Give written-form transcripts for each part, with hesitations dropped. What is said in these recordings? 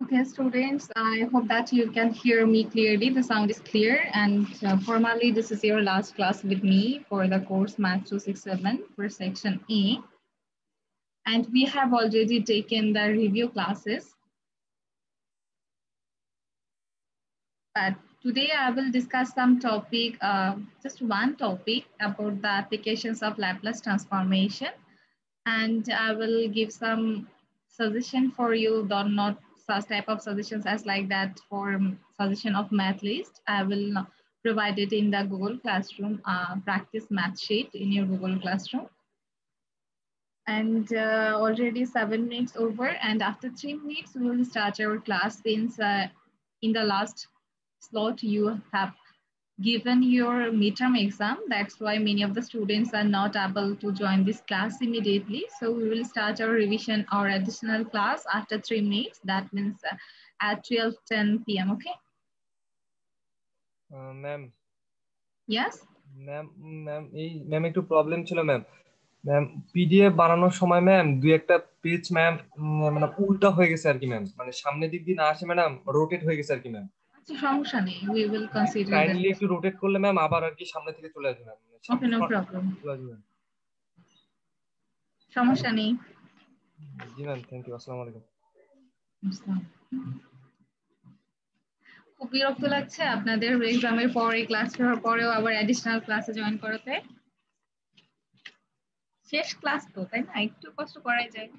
Okay, students, I hope that you can hear me clearly. The sound is clear. And formally, this is your last class with me for the course Math 267 for section A. And we have already taken the review classes. But today I will discuss some topic, just one topic about the applications of Laplace transformation. And I will give some suggestion for you, though not such type of suggestions as like that for suggestion of math list. I will provide it in the Google Classroom practice math sheet in your Google Classroom. And already 7 minutes over, and after 3 minutes, we will start our class since in the last slot you have given your midterm exam. That's why many of the students are not able to join this class immediately. So we will start our revision or additional class after 3 minutes. That means at 12:10 p.m. Okay? Ma'am. Yes? Ma'am, একটু problem ছিল ma'am. Ma'am PDF বানানোর সময় ma'am দুই একটা page ma'am মানে উল্টা হয়ে গেছে আর কি ম্যাম, মানে সামনের দিক দিয়ে না আসে ম্যাডাম, রোটেট হয়ে গেছে আর কি ম্যাম। আচ্ছা, সমস্যা নেই, we will consider that. Kindly একটু রোটেট করলে ম্যাম আবার আর কি সামনে থেকে চলে আসবে ম্যাম। ওকে, নো প্রবলেম, সমস্যা নেই। জি ম্যাম, থ্যাংক ইউ, আসসালামু আলাইকুম। খুব বিরক্ত লাগছে আপনাদের এক্সামের পরে ক্লাস করার পরেও আবার অ্যাডিশনাল ক্লাসে জয়েন করাতে। শেষ ক্লাস তো, তাই না? একটু কষ্ট করাই যায়।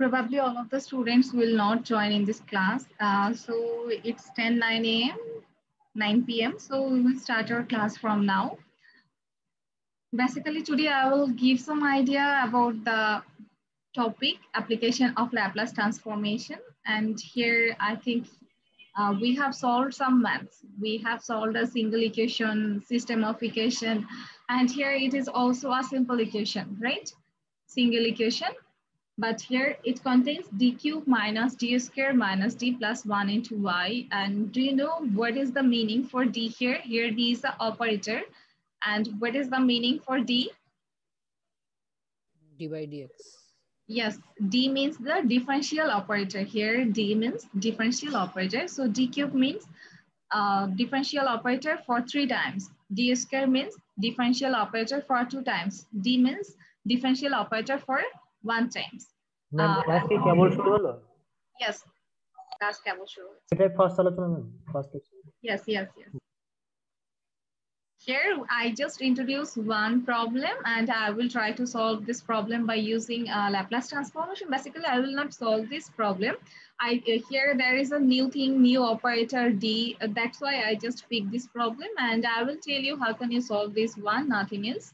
Probably all of the students will not join in this class. So it's 10:09 a.m., 9 p.m. So we will start our class from now. Basically, today I will give some idea about the topic application of Laplace transformation. And here I think we have solved some maths. We have solved a single equation, system of equation, and here it is also a simple equation, right? Single equation. But here it contains d cube minus d square minus d plus 1 into y. And do you know what is the meaning for d here? Here d is the operator. And what is the meaning for d? d by dx. Yes, d means the differential operator. Here d means differential operator. So d cube means differential operator for 3 times. D square means differential operator for 2 times. D means differential operator for 1 times. Yes, class কেবল শুরু হচ্ছে। Yes. Here I just introduce one problem and I will try to solve this problem by using Laplace transformation. Basically, I will not solve this problem. Here there is a new thing, new operator d. That's why I just picked this problem and I will tell you how can you solve this one, nothing else.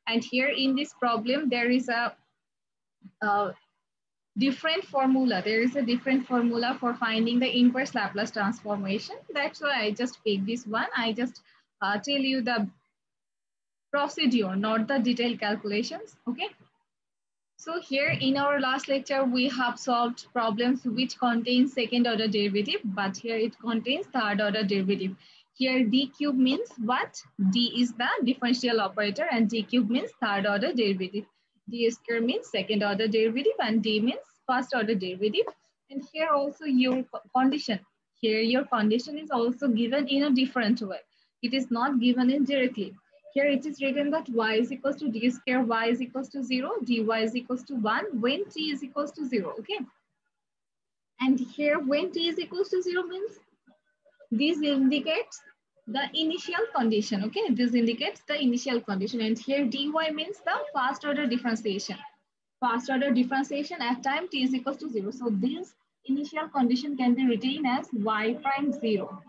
And here in this problem, there is a different formula. There is a different formula for finding the inverse Laplace transformation. That's why I just picked this one. I just tell you the procedure, not the detailed calculations, okay? So here in our last lecture, we have solved problems which contain second order derivative, but here it contains third order derivative. Here d cube means what? D is the differential operator and d cube means third order derivative. D square means second order derivative and d means first order derivative. And here also your condition. Here your condition is also given in a different way. It is not given in directly. Here it is written that y is equals to d square y is equals to 0, dy is equals to 1 when t is equals to 0. Okay. And here when t is equals to 0 means this indicates the initial condition. Okay. This indicates the initial condition. And here dy means the first order differentiation. First order differentiation at time t is equals to 0. So this initial condition can be written as y prime 0.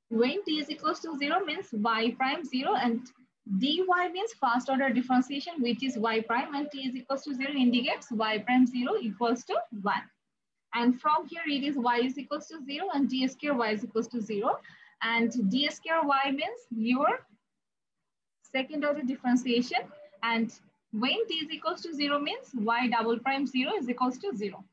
When t is equals to 0 means y prime 0 and dy means first order differentiation which is y prime and t is equals to 0 indicates y prime 0 equals to 1. And from here it is y is equals to 0 and d square y is equals to 0. And d square y means your second order differentiation. And when t is equals to 0 means y double prime 0 is equals to 0.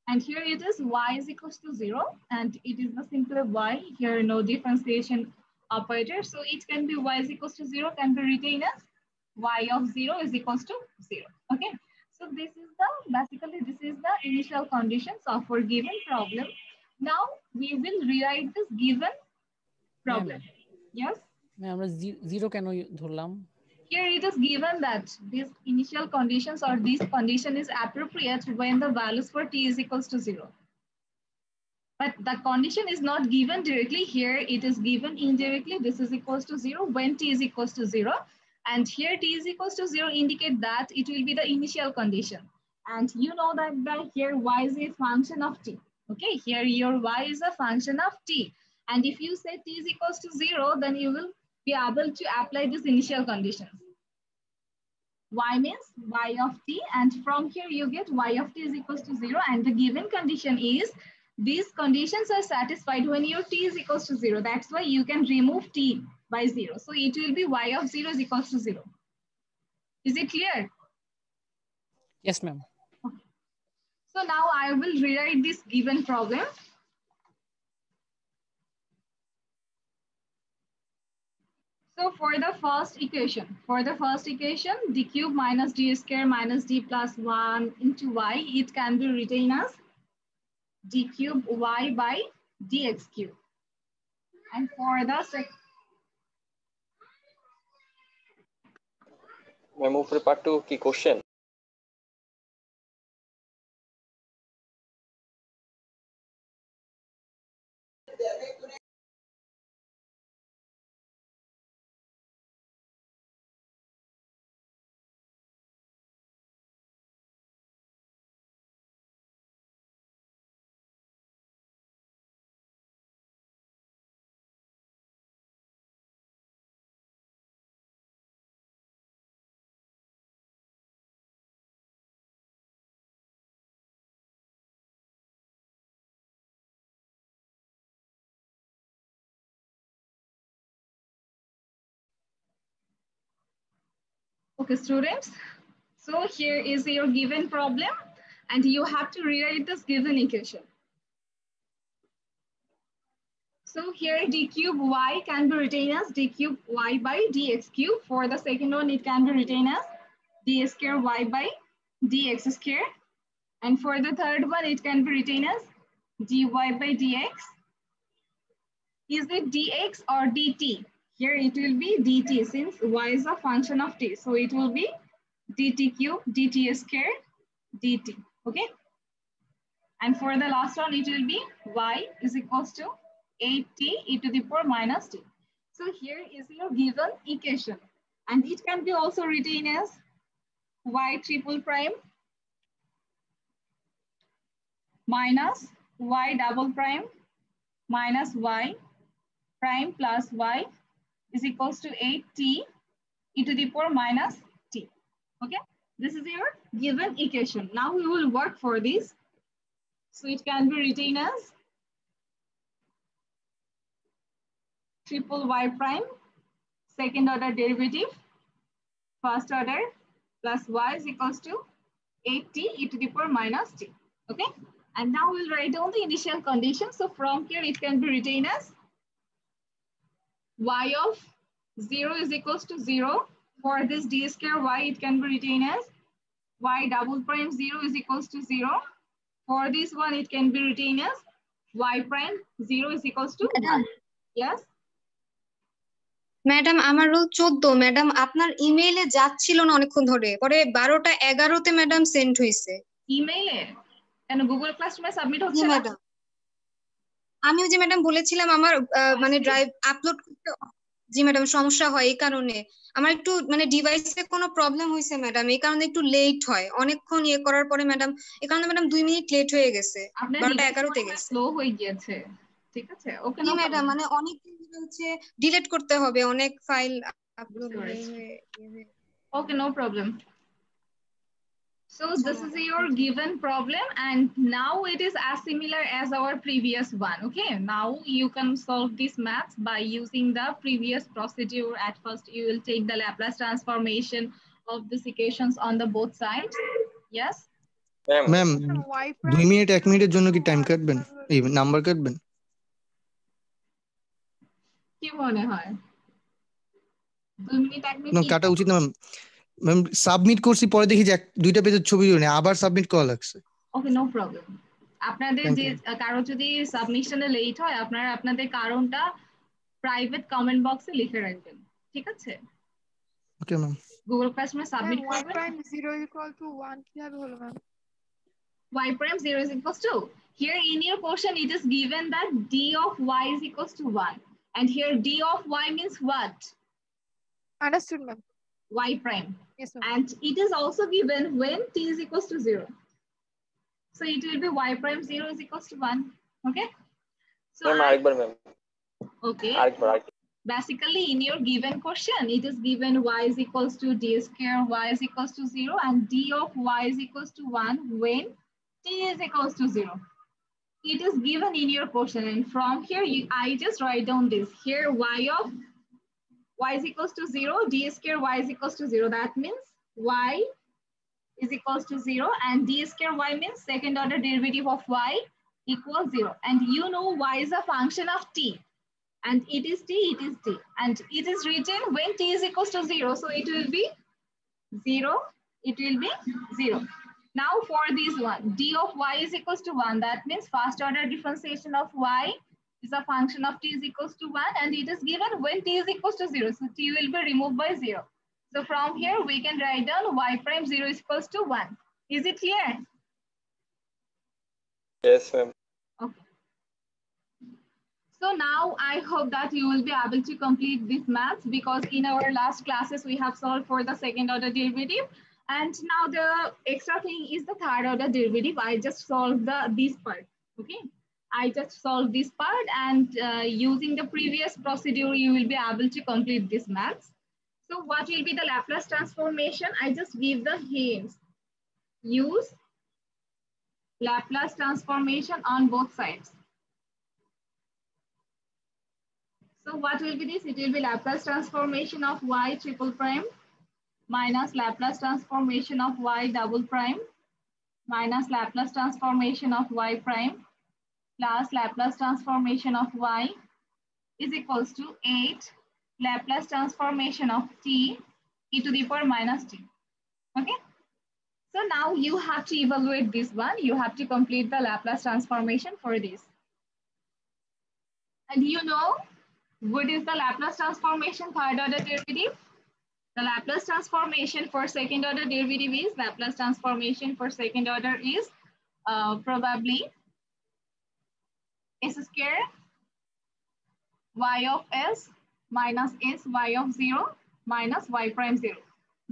And here it is y is equals to 0 and it is the simple y. Here no differentiation operator. So it can be y is equals to 0 can be written as y of 0 is equals to 0. Okay. So this is basically this is the initial conditions of our given problem. Now we will rewrite this given problem. Yes. আমরা 0 কেন ধরলাম? Here it is given that these initial conditions or this condition is appropriate when the values for t is equals to 0. But the condition is not given directly here. It is given indirectly. This is equals to 0 when t is equals to 0. And here t is equals to 0 indicate that it will be the initial condition. And you know that here y is a function of t. Okay, here your y is a function of t. And if you say t is equals to 0, then you will be able to apply this initial conditions. Y means y of t, and from here you get y of t is equals to 0, and the given condition is these conditions are satisfied when your t is equals to 0. That's why you can remove t by 0. So it will be y of 0 is equals to 0. Is it clear? Yes, ma'am. Okay. So now I will rewrite this given problem. So for the first equation, d cube minus d square minus d plus 1 into y, it can be written as d cube y by dx cube. And for the second, Memo prepare to key question. okay, students. So here is your given problem, and you have to rewrite this given equation. So here d cube y can be written as d cube y by dx cube. For the second one, it can be written as d square y by dx square. And for the third one, it can be written as dy by dx. Is it dx or dt? Here it will be dt since y is a function of t. So it will be dt cube, dt square, dt. Okay. And for the last one, it will be y is equals to 8t e to the power minus t. So here is your given equation. And it can be also written as y triple prime minus y double prime minus y prime plus y is equals to 8t e to the power minus t. Okay, this is your given equation. Now we will work for this. So it can be written as triple y prime, second order derivative, first order plus y is equals to 8t e to the power minus t. Okay, and now we'll write down the initial condition. So from here it can be written as y of 0 is equals to 0. For this d square y, it can be written as y double prime 0 is equals to 0. For this one, it can be written as y prime 0 is equals to 1. Yes? Madam আমার role 14। Madam আপনার ইমেইলে যাচ্ছিল না অনেকক্ষণ ধরে, পরে 12টা 11-তে madam send হয়েছে। ইমেইলে কেন গুগল ক্লাসরুমে সাবমিট জি হচ্ছে না? ম্যাডাম, আমি ওই যে ম্যাডাম বলেছিলাম আমার মানে ড্রাইভ আপলোড করতে, জি ম্যাডাম সমস্যা হয় এই কারণে। আমার একটু মানে ডিভাইসে কোনো প্রবলেম হয়েছে ম্যাডাম, এই কারণে একটু লেট হয় অনেকক্ষণ ইয়ে করার পরে ম্যাডাম, এই কারণে ম্যাডাম 2 মিনিট লেট হয়ে গেছে, আপনার 12টা 11তে গেছে। স্লো হয়ে গিয়েছে, ঠিক আছে, ওকে জি নো ম্যাডাম, প্রবলেম। মানে অনেক হচ্ছে ডিলিট করতে হবে, অনেক ফাইল আপলোড বুঝতে পেরেছি। হয়ে okay no problem. So this is your Thank you. given problem, and now it is as similar as our previous one. Okay, now you can solve this math by using the previous procedure. At first you will take the Laplace transformation of these equations on the both sides. Yes, ma'am ma'am 2 minute 1 মিনিটের জন্য কি time কাটবেন, এই number কাটবেন? কি মনে হয় 2 minute 1 না, মিনিট? কাটা উচিত না ম্যাম। ম্যাম সাবমিট করছি, পরে দেখি যে 2টা পেজের ছবি জন্য আবার সাবমিট করা লাগছে। Okay no problem. আপনাদের Thank যে you. কারো যদি সাবমিশনে লেট হয়, আপনারা আপনাদের কারণটা প্রাইভেট কমেন্ট বক্সে লিখে রাখবেন, ঠিক আছে? Okay ma'am. গুগল ক্লাসরুমে সাবমিট y করবেন। prime 0 equal to 1 কিভাবে হলো ma'am? Y prime 0 is equals to, here in your question it is given that d of y is equals to 1, and here d of y means what? Understood ma'am? Y prime. Yes ma'am. And it is also given when t is equals to 0. So it will be y prime 0 is equals to 1. Okay. So ma'am আরেকবার ma'am, okay. আরেকবার। Basically, in your given question, it is given y is equals to d square y is equals to 0, and d of y is equals to 1 when t is equals to 0. It is given in your question, and from here I just write down this. Here y of y is equals to 0, d square y is equals to 0. That means y is equals to 0, and d square y means second order derivative of y equals 0. And you know y is a function of t. And it is t, and it is written when t is equals to 0, so it will be 0, it will be 0. Now for this one, d of y is equals to 1, that means first order differentiation of y is a function of t is equals to 1, and it is given when t is equals to 0, so t will be removed by 0. So from here we can write down y prime 0 is equals to 1. Is it clear? Yes ma'am. Okay. So now I hope that you will be able to complete this math, because in our last classes we have solved for the second order derivative, and now the extra thing is the third order derivative. I just solved this part. Okay, I just solved this part, and using the previous procedure you will be able to complete this math. So what will be the Laplace transformation? I just give the hints. Use Laplace transformation on both sides. So what will be this? It will be Laplace transformation of y triple prime minus Laplace transformation of y double prime minus Laplace transformation of y prime plus Laplace transformation of y is equals to 8 Laplace transformation of t e to the power minus t. Okay. So now you have to evaluate this one. You have to complete the Laplace transformation for this. And you know, what is the Laplace transformation third order derivative? The Laplace transformation for second order derivative is, Laplace transformation for second order is probably s square y of s minus s y of 0 minus y prime 0.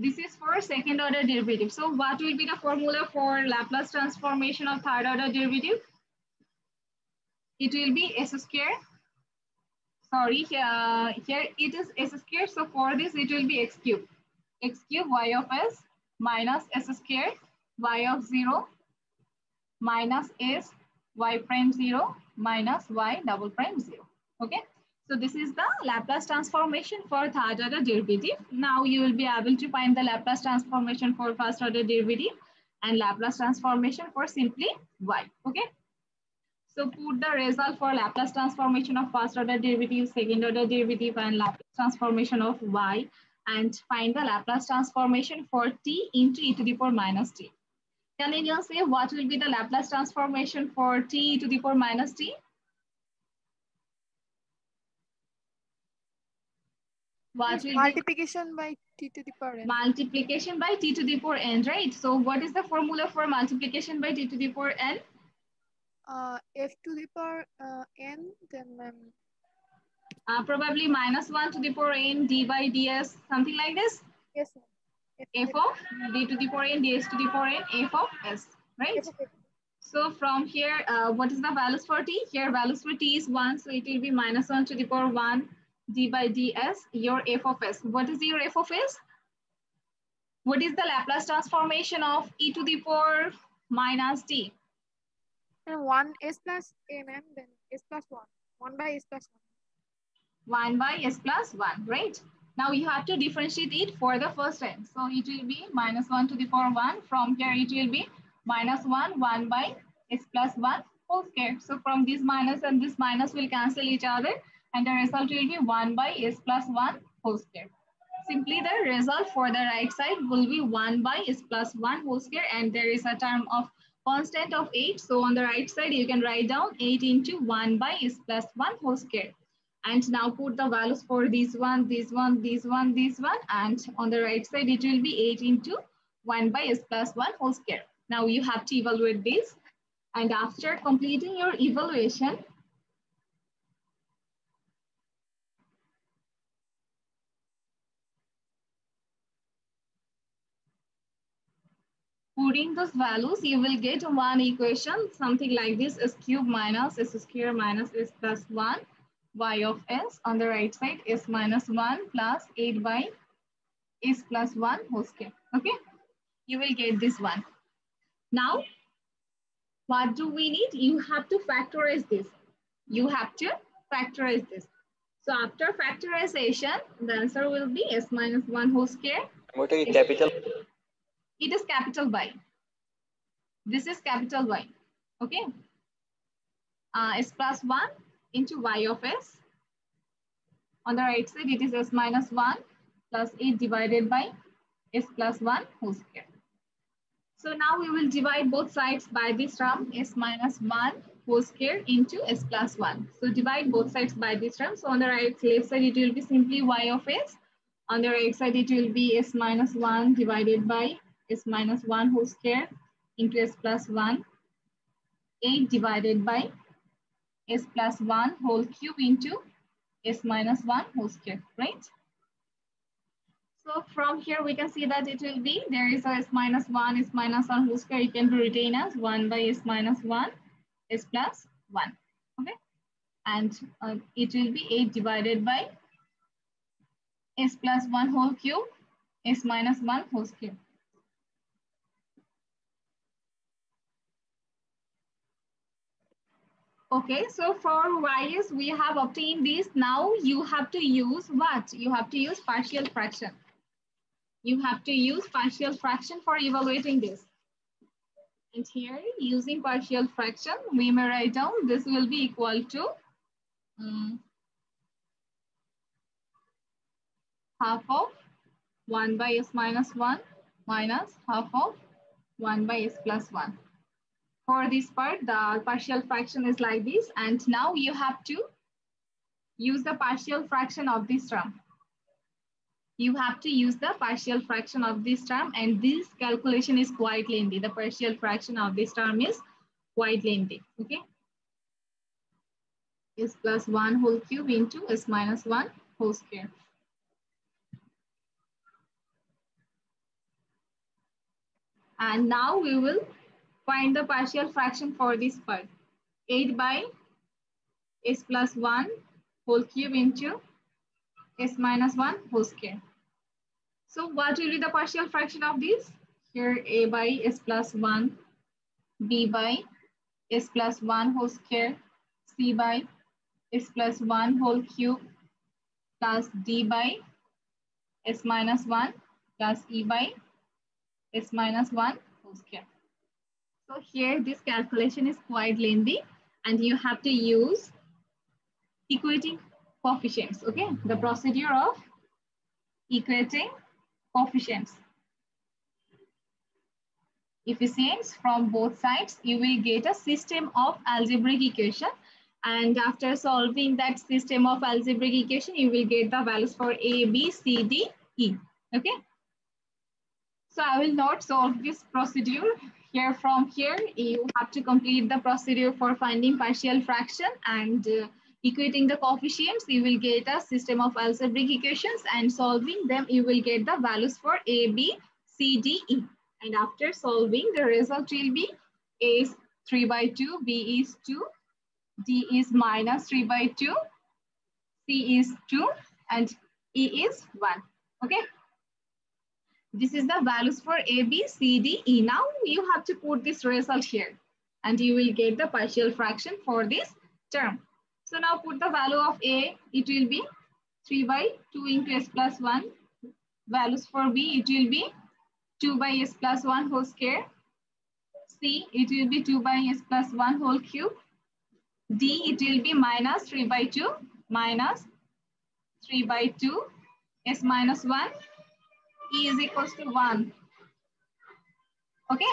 This is for second order derivative. So what will be the formula for Laplace transformation of third order derivative? It will be s square. Sorry, here it is s square. So for this, it will be x cube. X cube y of s minus s square y of 0 minus s y prime 0 minus y double prime 0. Okay. So this is the Laplace transformation for third order derivative. Now you will be able to find the Laplace transformation for first order derivative and Laplace transformation for simply y. Okay. So put the result for Laplace transformation of first order derivative, second order derivative, and Laplace transformation of y, and find the Laplace transformation for t into e to the power minus t. Can anyone say what will be the Laplace transformation for t e to the power minus t? What will be Multiplication by t to the power n. multiplication by t to the power n, right? So what is the formula for multiplication by t to the power n? F to the power n, then Probably minus 1 to the power n d by ds, something like this. yes, F of d to the power n ds to the power n f of s, right? F of x. So from here, what is the values for t? Here values for t is 1, so it will be minus 1 to the power 1 d by ds, your f of s. What is your f of s? What is the Laplace transformation of e to the power minus t? And 1 s plus a, ma'am, then s plus 1. 1 by s plus 1 by s plus 1, right? Now you have to differentiate it for the first time. So it will be minus 1 to the power 1. From here it will be minus 1 by s plus 1 whole square. So from this minus and this minus will cancel each other, and the result will be 1 by s plus 1 whole square. Simply the result for the right side will be 1 by s plus 1 whole square, and there is a term of constant of 8. So on the right side you can write down 8 into 1 by s plus 1 whole square. And now put the values for this one, this one, this one, this one. And on the right side, it will be 8 into 1 by s plus 1 whole square. Now you have to evaluate this. And after completing your evaluation, putting those values, you will get one equation, something like this: s cube minus s square minus s plus 1 y of s. On the right side, s minus 1 plus 8 by s plus 1 whole square. Okay, you will get this one. Now, what do we need? You have to factorize this. You have to factorize this. So after factorization, the answer will be s minus 1 whole square. What is capital? It is capital Y. This is capital Y. Okay. S plus 1 into y of s. On the right side, it is s minus 1 plus 8 divided by s plus 1 whole square. So now we will divide both sides by this term, s minus 1 whole square into s plus 1. So divide both sides by this term. So on the left side, it will be simply y of s. On the right side, it will be s minus 1 divided by s minus 1 whole square into s plus 1. 8 divided by s plus 1 whole cube into s minus 1 whole square, right? So from here, we can see that it will be, there is a s minus 1 whole square. You can retain as 1 by s minus 1, s plus 1, okay? And it will be 8 divided by s plus 1 whole cube, s minus 1 whole square. Okay, so for y's, we have obtained this. Now you have to use what? You have to use partial fraction. You have to use partial fraction for evaluating this. And here, using partial fraction, we may write down this will be equal to half of 1 by s minus 1 minus half of 1 by s plus 1. For this part, the partial fraction is like this. And now you have to use the partial fraction of this term. You have to use the partial fraction of this term, and this calculation is quite lengthy. The partial fraction of this term is quite lengthy, okay? S plus 1 whole cube into s minus 1 whole square. And now we will find the partial fraction for this part. 8 by s plus 1 whole cube into s minus 1 whole square. So what will be the partial fraction of this? Here a by s plus 1, b by s plus 1 whole square, c by s plus 1 whole cube, plus d by s minus 1 plus e by s minus 1 whole square. So here this calculation is quite lengthy, and you have to use equating coefficients, okay? The procedure of equating coefficients. Efficients from both sides, you will get a system of algebraic equation, And after solving that system of algebraic equation, you will get the values for A, B, C, D, E. Okay. So I will not solve this procedure here. From here, you have to complete the procedure for finding partial fraction and equating the coefficients. You will get a system of algebraic equations, and solving them, you will get the values for A, B, C, D, E. And after solving, the result will be A is 3/2, B is 2, D is -3/2, C is 2, and E is 1. Okay. This is the values for A, B, C, D, E. Now you have to put this result here, and you will get the partial fraction for this term. So now put the value of A, it will be 3/2 into S plus 1. Values for B, it will be 2/S plus 1 whole square. C, it will be 2/S plus 1 whole cube. D, it will be -3/2 minus 3/2. S minus 1. E is equals to 1. Okay.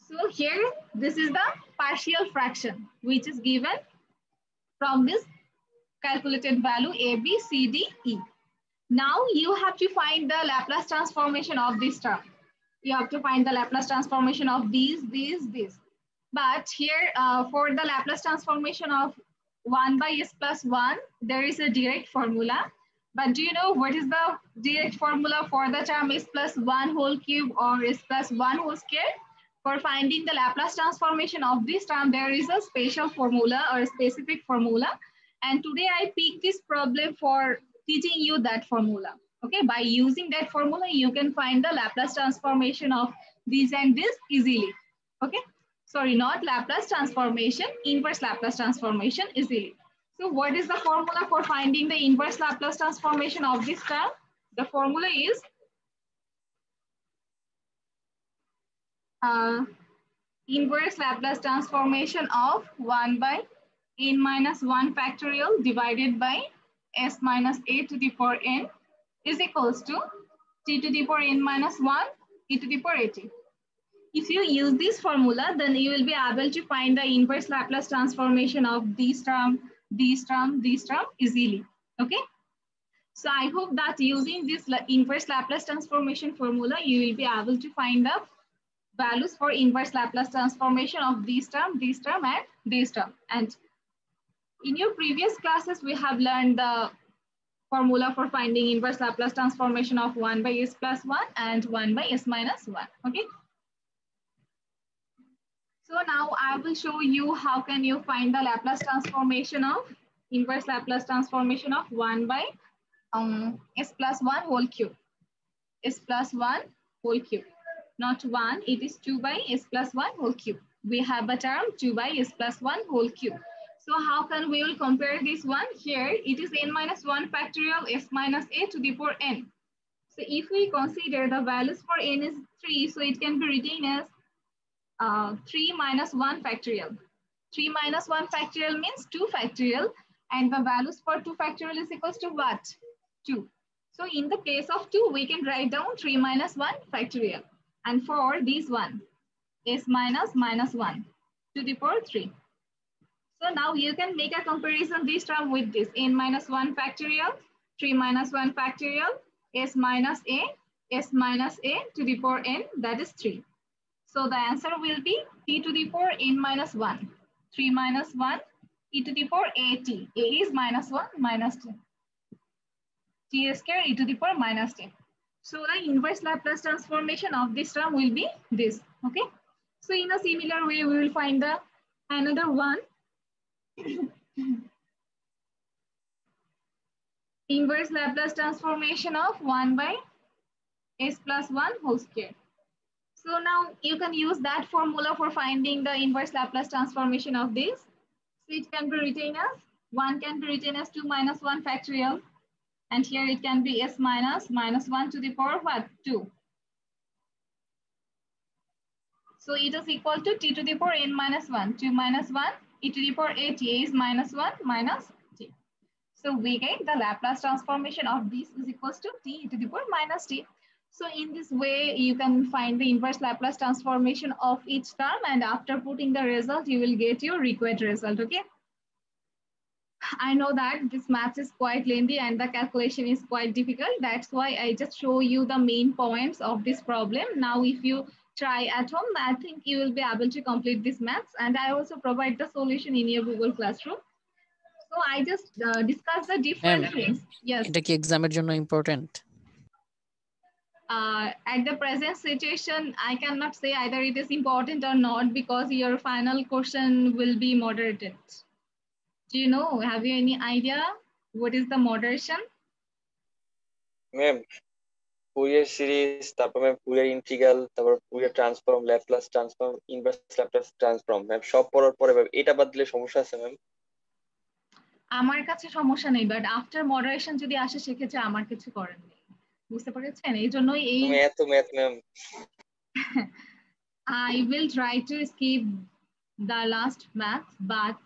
So here, this is the partial fraction, which is given from this calculated value A, B, C, D, E. Now you have to find the Laplace transformation of this term. You have to find the Laplace transformation of these. But here, for the Laplace transformation of 1/S plus 1, there is a direct formula. But do you know what is the direct formula for the term S plus 1 whole cube or S plus 1 whole square? For finding the Laplace transformation of this term, there is a special formula or a specific formula. And today I picked this problem for teaching you that formula. Okay, by using that formula, you can find the Laplace transformation of this and this easily. Okay, sorry, not Laplace transformation, inverse Laplace transformation easily. So what is the formula for finding the inverse Laplace transformation of this term? The formula is inverse Laplace transformation of 1/n minus 1 factorial divided by s minus a to the power n is equals to t to the power n minus 1 e to the power at. If you use this formula, then you will be able to find the inverse Laplace transformation of this term easily. Okay. So I hope that using this inverse Laplace transformation formula, you will be able to find the values for inverse Laplace transformation of this term, and this term. And in your previous classes, we have learned the formula for finding inverse Laplace transformation of 1/S plus 1 and 1/S minus 1. Okay. So now I will show you how can you find the Laplace transformation of inverse Laplace transformation of 1/S plus 1 whole cube. S plus 1 whole cube. Not 1, it is 2/S plus 1 whole cube. We have a term 2/S plus 1 whole cube. So how can we will compare this one? Here it is n minus 1 factorial s minus a to the power n. So if we consider the values for n is 3, so it can be written as 3 minus 1 factorial. 3 minus 1 factorial means 2 factorial, and the values for 2 factorial is equals to what? 2. So in the place of 2, we can write down 3 minus 1 factorial. And for this one, s minus 1 to the power 3. So now you can make a comparison this term with this n minus 1 factorial, 3 minus 1 factorial, s minus a to the power n, that is 3. So the answer will be t to the power n minus 1, 3 minus 1, e to the power at. A is minus 1 minus 2. T square e to the power minus 10. So the inverse Laplace transformation of this term will be this. Okay. So in a similar way, we will find the another one. Inverse Laplace transformation of 1/S plus 1 whole square. So now you can use that formula for finding the inverse Laplace transformation of this. So it can be written as 1 can be written as 2 minus 1 factorial. And here it can be s minus 1 to the power what? 2. So it is equal to t to the power n minus 1. 2 minus 1 e to the power at. A is minus 1 minus t. So we get the Laplace transformation of this is equals to t to the power minus t. So in this way, you can find the inverse Laplace transformation of each term, and after putting the result, you will get your required result, okay? I know that this math is quite lengthy and the calculation is quite difficult. That's why I just show you the main points of this problem. Now, if you try at home, I think you will be able to complete this maths, and I also provide the solution in your Google Classroom. So I just discuss the different things. Yes. এটা কি এক্সামের জন্য important? At the present situation, I cannot say either it is important or not because your final question will be moderated. Do you know, have you any idea what is the moderation? Ma'am Fourier series, তারপর ma'am Fourier integral, তারপর Fourier transform, Laplace transform, inverse Laplace transform, ma'am সব পড়ার পরে ma'am এটা বাদ দিলে সমস্যা আছে ম্যাম? আমার কাছে সমস্যা নেই, বাট আফটার মডারেশন যদি আসে সেক্ষেত্রে আমার কিছু করার নেই, বুঝতে পেরেছেন? এই জন্যই এই এত math ma'am. I will try to skip the last math, but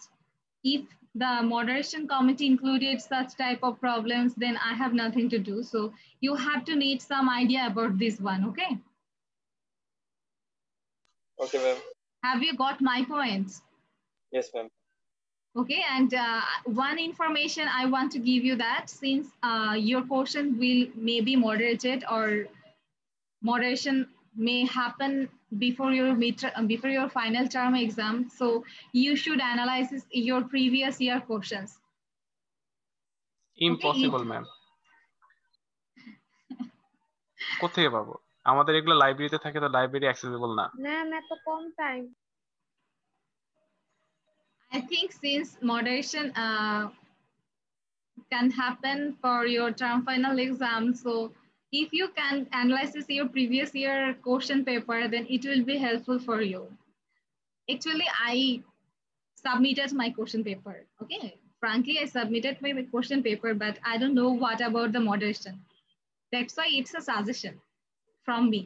if the moderation committee included such type of problems, then I have nothing to do. So you have to need some idea about this one, okay? Okay, ma'am. Have you got my points? Yes, ma'am. Okay, and one information I want to give you that since your portion may be moderated or moderation may happen before your final term exam, so you should analyze your previous year questions. Impossible, ma'am. কোথায় পাবো? আমাদের এগুলো লাইব্রেরিতে থাকে, তো library accessible না। Ma'am এত কম time. I think since moderation can happen for your term final exam, so if you can analyze your previous year question paper, then it will be helpful for you. Actually, I submitted my question paper. Okay, frankly, I submitted my question paper, but I don't know what about the moderation. That's why it's a suggestion from me.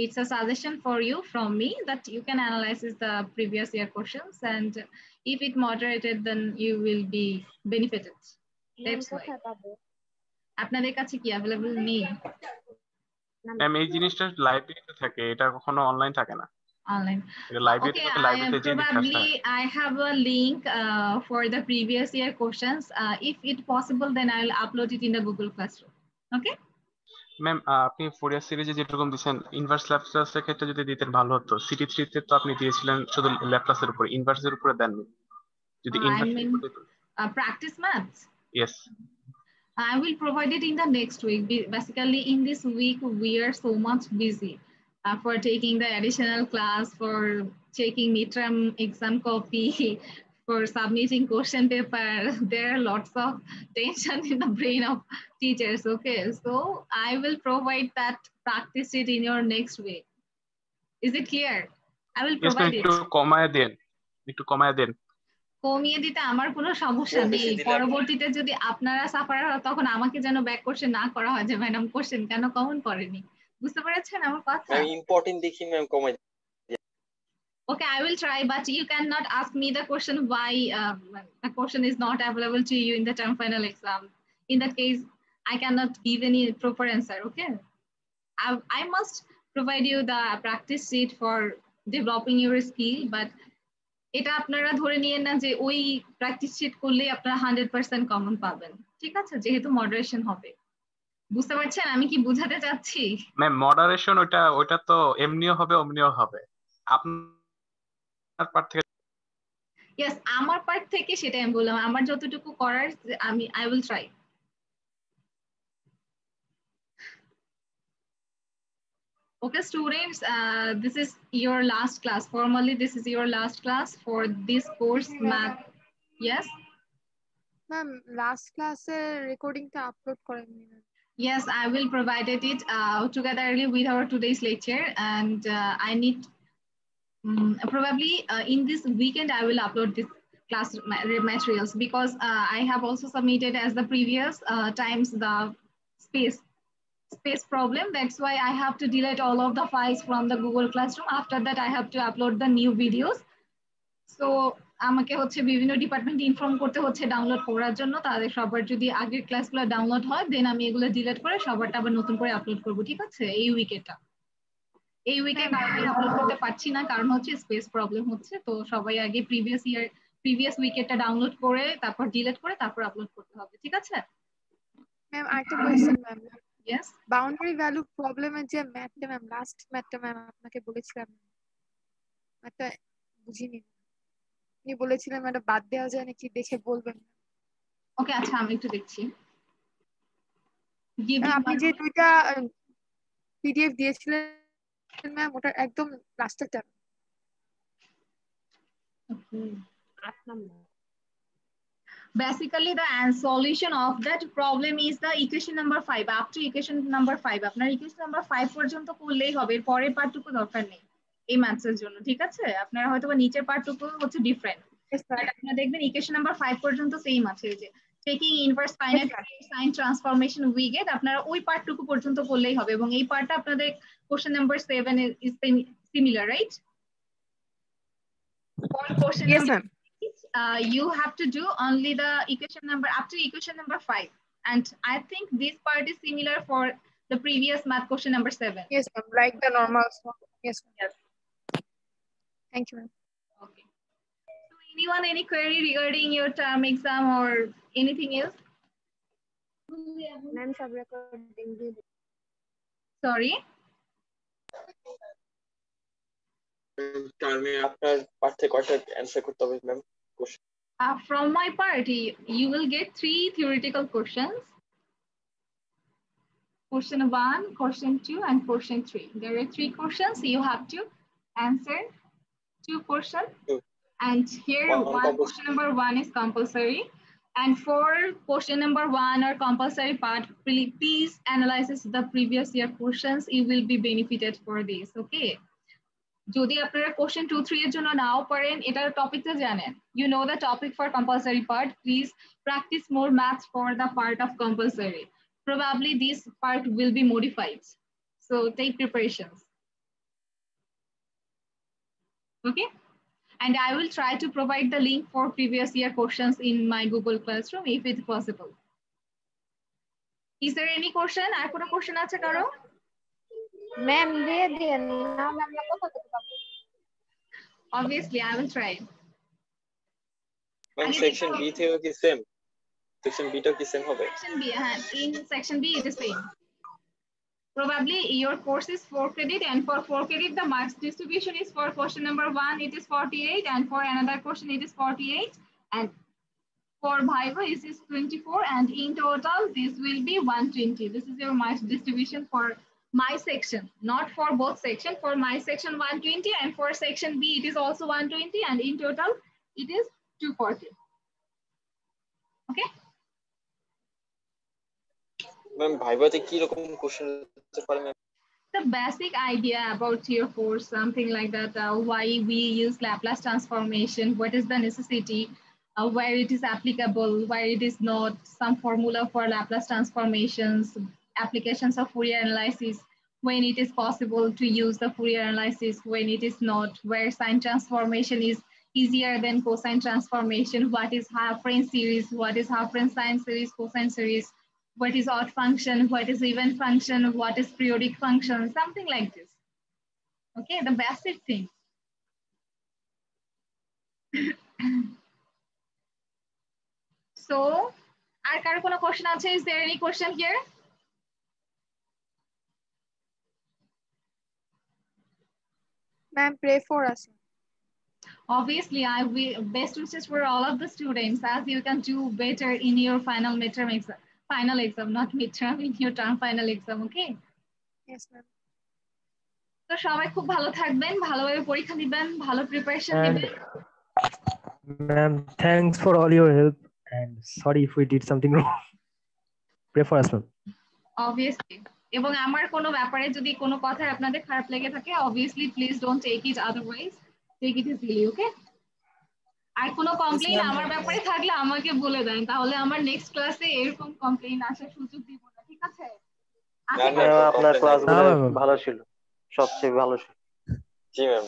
It's a suggestion for you from me that you can analyze the previous year questions, and if it moderated, then you will be benefited. That's why. আপনাদের কাছে কি available নেই? Ma'am এই জিনিসটা লাইব্রেরিতে থাকে, এটা কখনো অনলাইন থাকে না। Online. Okay, probably I have a link for the previous year questions. If it's possible, then I'll upload it in the Google Classroom. Okay? Ma'am আপনি ফুরিয়ার সিরিজে যেরকম দিয়েছেন ইনভার্স ল্যাপ্লাসের ক্ষেত্রে যদি দিতেন ভালো হতো। সিটি 3 তে তো আপনি দিয়েছিলেন শুধু ল্যাপ্লাসের উপর, ইনভার্সের উপরে দেননি। যদি practice maths. Yes. I will provide it in the next week. Basically, in this week, we are so much busy for taking the additional class, for checking midterm exam copy, for submitting question paper. There are lots of tension in the brain of teachers. Okay, so I will provide that practice it in your next week. Is it clear? I will provide it. একটু কমায় দেন। কমিয়ে দিতে আমার কোনো সমস্যা নেই, পরবর্তীতে যদি আপনারা সাফার হয় তখন আমাকে যেন ব্যাক কোশ্চেন না করা হয় যে ম্যাডাম কোশ্চেন কেন কমন করেনি। বুঝতে পেরেছেন আমার কথা? ম্যাম ইম্পর্টেন্ট দেখি ম্যাম কমাই। Okay, I will try, but you cannot ask me the question why the question is not available to you in the term final exam. In that case, I cannot give any proper answer. Okay, I must provide you the practice sheet for developing your skill, but এটা আপনারা ধরে নিয়ে না যে ওই practice sheet করলে আপনারা 100% common পাবেন, ঠিক আছে? যেহেতু মডারেশন হবে, বুঝতে পারছেন আমি কি বোঝাতে চাচ্ছি? ম্যাম মডারেশন ওটা তো এমনিও হবে অমনিও হবে, আপনার পার্ট থেকে। ইয়েস, আমার পার্ট থেকে সেটাই আমি বললাম, আমার যতটুকু করার আমি I will try. Okay, students, this is your last class. Formally, this is your last class for this course, math. Yes? Ma'am, last class recording ta upload korenni. Yes, I will provide it togetherly with our today's lecture, and I need probably in this weekend I will upload this class materials because I have also submitted as the previous times the space problem. That's why I have to delete all of the files from the Google Classroom. After that, I have to upload the new videos. So আমাকে হচ্ছে বিভিন্ন department inform করতে হচ্ছে download করার জন্য, তাদের সবার যদি আগের ক্লাসগুলো ডাউনলোড হয় দেন আমি এগুলো ডিলিট করে সবারটা আবার নতুন করে আপলোড করব, ঠিক আছে? এই উইকে আপলোড করতে পারছি না কারণ হচ্ছে স্পেস প্রবলেম হচ্ছে, তো সবাই আগে প্রিভিয়াস উইকেটটা ডাউনলোড করে তারপর ডিলিট করে তারপর আপলোড করতে হবে, ঠিক আছে? ম্যাম আরেকটা question ma'am, yes. Boundary value প্রবলেমের যে ম্যাথটা ম্যাম, লাস্ট ম্যাথটা ম্যাম আপনাকে বলেছিলাম, ম্যাথটা বুঝিনি, আপনি বলেছিলেন ম্যাডাম বাদ দেওয়া যায় নাকি দেখে বলবেন। ওকে, আচ্ছা আমি একটু দেখছি। আপনি যে দুইটা পিডিএফ দিয়েছিলেন ম্যাম, ওটার একদম লাস্টেরটা। Basically, the solution of that problem is the equation number 5. Up to equation number 5. আপনার equation number 5 পর্যন্ত করলেই হবে, এর পরের পার্টটুকু দরকার নেই এই ম্যাথসের জন্য, ঠিক আছে? আপনারা হয়তো বা নিচের পার্টটুকু হচ্ছে ডিফারেন্ট, বাট আপনারা দেখবেন ইকুয়েশন নাম্বার 5 পর্যন্ত সেম আছে। এই যে taking inverse finite sine transformation we get, আপনারা ওই পার্টটুকু পর্যন্ত করলেই হবে, এবং এই পার্টটা আপনাদের question number 7 is similar, right? For question Yes, number ma'am. you have to do only the equation number up to equation number 5, and I think this part is similar for the previous math question number 7. Yes, ma'am. Like the normal. Yes, ma'am. Yes. Thank you, ma'am. Okay. So anyone any query regarding your term exam or anything else? Ma'am, sub recording. Sorry. টার্মে আপনার part থেকে কয়টা answer করতে হবে ma'am? From my part, you will get 3 theoretical questions. Question 1, question 2, and question 3. There are 3 questions. You have to answer 2 questions. And here, question number 1 is compulsory. And for question number 1 or compulsory part, please analyze the previous year questions. You will be benefited for this, okay? যদি আপনারা question 2, 3 এর জন্য নাও পারেন, এটার টপিকটা জানেন, you know the topic for compulsory part, please practice more maths for the part of compulsory. Probably this part will be modified, so take preparations, okay? And I will try to provide the link for previous year questions in my Google Classroom if it's possible. Is there any question? আর কোনো question আছে কারো? Ma'am দিয়ে দেন না, ma'am না কত থেকে পাবো? Obviously I will try. Ma'am section B থেকেও কি সেম? সেকশন বি টাও কি সেম হবে? Section B, in section B it is same. Probably your course is 4 credit, and for 4 credit the marks distribution is for question number 1 it is 48, and for another question it is 48, and for Viva it is 24, and in total this will be 120. This is your marks distribution for my section, not for both section. For my section 120, and for section B it is also 120, and in total it is 240. Okay. Ma'am ভাইভাতে কি রকম question হতে পারে ma'am? The basic idea about your course, something like that, why we use Laplace transformation, what is the necessity, where it is applicable, where it is not, some formula for Laplace transformations, applications of Fourier analysis, when it is possible to use the Fourier analysis, when it is not, where sine transformation is easier than cosine transformation, what is half-range series, what is half-range sine series, cosine series, what is odd function, what is even function, what is periodic function, something like this. Okay, the basic thing. So, are karo kono question ache? Is there any question here? Ma'am, pray for us. Obviously, I will best wishes for all of the students as you can do better in your final midterm exam. Final exam, not midterm, in your term final exam, okay? Yes, ma'am. তো সবাই খুব ভালো থাকবেন, ভালোভাবে পরীক্ষা দিবেন, ভালো preparation নেবেন। Ma'am, thanks for all your help and sorry if we did something wrong. Pray for us, ma'am. Obviously. এবং আমার কোনো ব্যাপারে যদি কোনো কথা আপনাদের খারাপ লেগে থাকে, obviously please don't take it otherwise. Take it easily, okay? আর কোনো কমপ্লেইন আমার ব্যাপারে থাকলে আমাকে বলে দেন, তাহলে আমার নেক্সট ক্লাসে এরকম কমপ্লেইন আসার সুযোগ দিব না, ঠিক আছে? আপনার ক্লাসগুলো ভালো ছিল, সবচেয়ে ভালো ছিল। জি ম্যাম।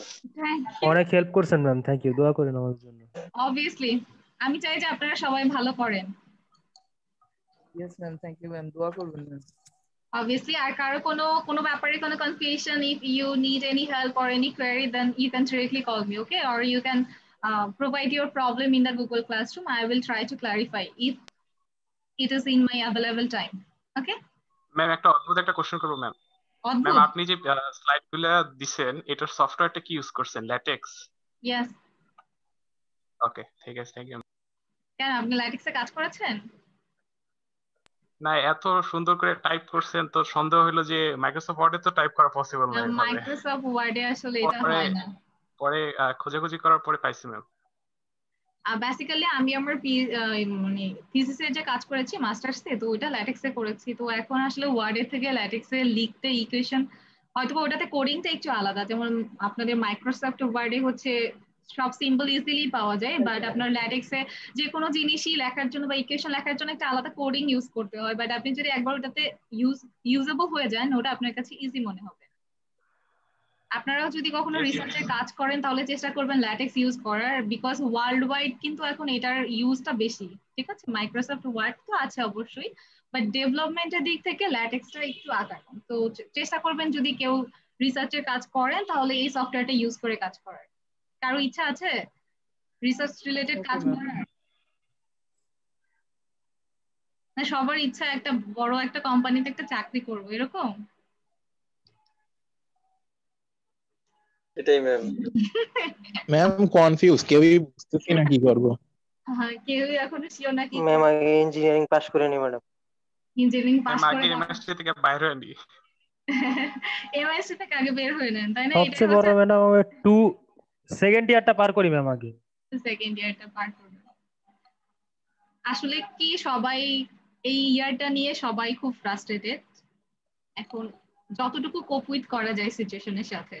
অনেক হেল্প করছেন ম্যাম, থ্যাংক ইউ, দোয়া করেন আমার জন্য। অবভিয়াসলি আমি চাই যে আপনারা সবাই ভালো করেন। Yes ma'am, thank you ma'am, দোয়া করবেন ম্যাম। Obviously, আর কারো কোনো ব্যাপারে কোনো confusion, if you need any help or any query, then you can directly call me, okay? Or you can provide your problem in the Google Classroom. I will try to clarify if it is in my available time. Okay? Ma'am একটা অদ্ভুত একটা question করবো ma'am. Ma'am অদ্ভুত? আপনি যে slide গুলা দিছেন এটার সফটওয়্যারটা কি ইউজ করছেন? ল্যাটেক্স? Yes. ওকে, ঠিক আছে, থ্যাংক ইউ। কেন আপনি ল্যাটেক্সে কাজ করেছেন? না, এত সুন্দর করে টাইপ করছেন তো সন্দেহ হলো যে মাইক্রোসফট ওয়ার্ডে তো টাইপ করা পসিবল না এভাবে। মাইক্রোসফট ওয়ার্ডে আসলে এটা হয় না। পরে খোঁজাখুঁজি করার পরে পাইছি ম্যাম। বেসিক্যালি আমি আমার মানে থিসিসে যে কাজ করেছি মাস্টার্সে, তো ওইটা ল্যাটেক্সে করেছি। তো এখন আসলে ওয়ার্ডের থেকে ল্যাটেক্সে লিখতে ইকুয়েশন হয়তো ওটাতে কোডিংটা একটু আলাদা। যেমন আপনাদের মাইক্রোসফট ওয়ার্ডে হচ্ছে সব সিম্বল ইজিলি পাওয়া যায়, বাট আপনার ল্যাটেক্সে যে কোনো জিনিসই লেখার জন্য বা ইকুয়েশন লেখার জন্য একটা আলাদা কোডিং ইউজ করতে হয়। বাট আপনি যদি একবার ওটাতে ইউজেবল হয়ে যান, ওটা আপনার কাছে ইজি মনে হবে। আপনারাও যদি কখনো রিসার্চে কাজ করেন তাহলে চেষ্টা করবেন ল্যাটেক্স ইউজ করার, বিকজ ওয়ার্ল্ড ওয়াইড কিন্তু এখন এটার ইউজটা বেশি। ঠিক আছে, মাইক্রোসফট ওয়ার্ড তো আছে অবশ্যই, বাট ডেভেলপমেন্টের দিক থেকে ল্যাটেক্সটা একটু আগাম। তো চেষ্টা করবেন যদি কেউ রিসার্চের কাজ করেন তাহলে এই সফটওয়্যারটা ইউজ করে কাজ করার। কারো ইচ্ছা আছে রিসার্চ রিলেটেড কাজ করার? না সবার ইচ্ছা একটা বড় একটা কোম্পানিতে একটা চাকরি করবো এরকম? এটাই ম্যাম। ম্যাম কনফিউজ, কেউই বুঝতেছি না কি করব। হ্যাঁ, কেউই এখনো শিওর না কি ম্যাম আগে ইঞ্জিনিয়ারিং পাস করে নি ম্যাডাম। ইঞ্জিনিয়ারিং পাস ম্যাম করে আগে এমএসসি থেকে বাইরে হয়নি। এমএসসি থেকে আগে বের হয়ে নেন, তাই না? সবচেয়ে বড় ম্যাডাম সেকেন্ড ইয়ারটা পার করি ম্যাম আগে। সেকেন্ড ইয়ারটা পার করবেন। আসলে কি সবাই এই ইয়ারটা নিয়ে সবাই খুব ফ্রাস্ট্রেটেড এখন। যতটুকু কোপ উইথ করা যায় সিচুয়েশনের সাথে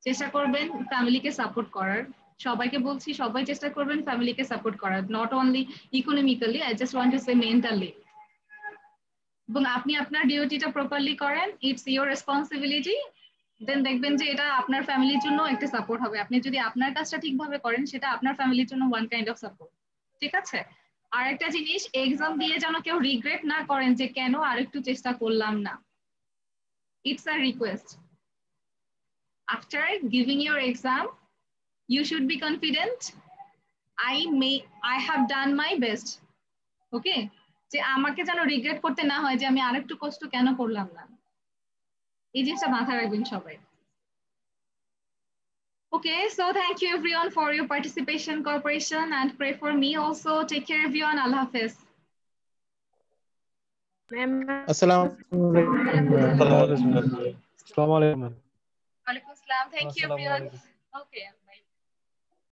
চেষ্টা করবেন ফ্যামিলিকে সাপোর্ট করার। সবাইকে বলছি সবাই চেষ্টা করবেন ফ্যামিলিকে সাপোর্ট করার, not only economically, I just want to say mentally. এবং আপনি আপনার ডিউটিটা প্রপারলি করেন, ইটস ইওর রেসপন্সিবিলিটি, দেন দেখবেন যে এটা আপনার ফ্যামিলির জন্য একটা সাপোর্ট হবে। আপনি যদি আপনার কাজটা ঠিকভাবে করেন সেটা আপনার ফ্যামিলির জন্য ওয়ান কাইন্ড অফ সাপোর্ট। ঠিক আছে, আর একটা জিনিস, এক্সাম দিয়ে যেন কেউ রিগ্রেট না করেন যে কেন আরেকটু চেষ্টা করলাম না। It's a request, after giving your exam you should be confident I have done my best. ওকে, যে আমাকে যেন রিগ্রেট করতে না হয় যে আমি আরেকটু কষ্ট কেন করলাম না। এই জিনিসটা মাথায় রাখবেন সবাই। Okay, so thank you everyone for your participation, cooperation, and pray for me also. Take care everyone. Allah Hafiz. আসসালামু আলাইকুম। আসসালামু আলাইকুম। Walaikum Assalam. Thank you everyone. Okay.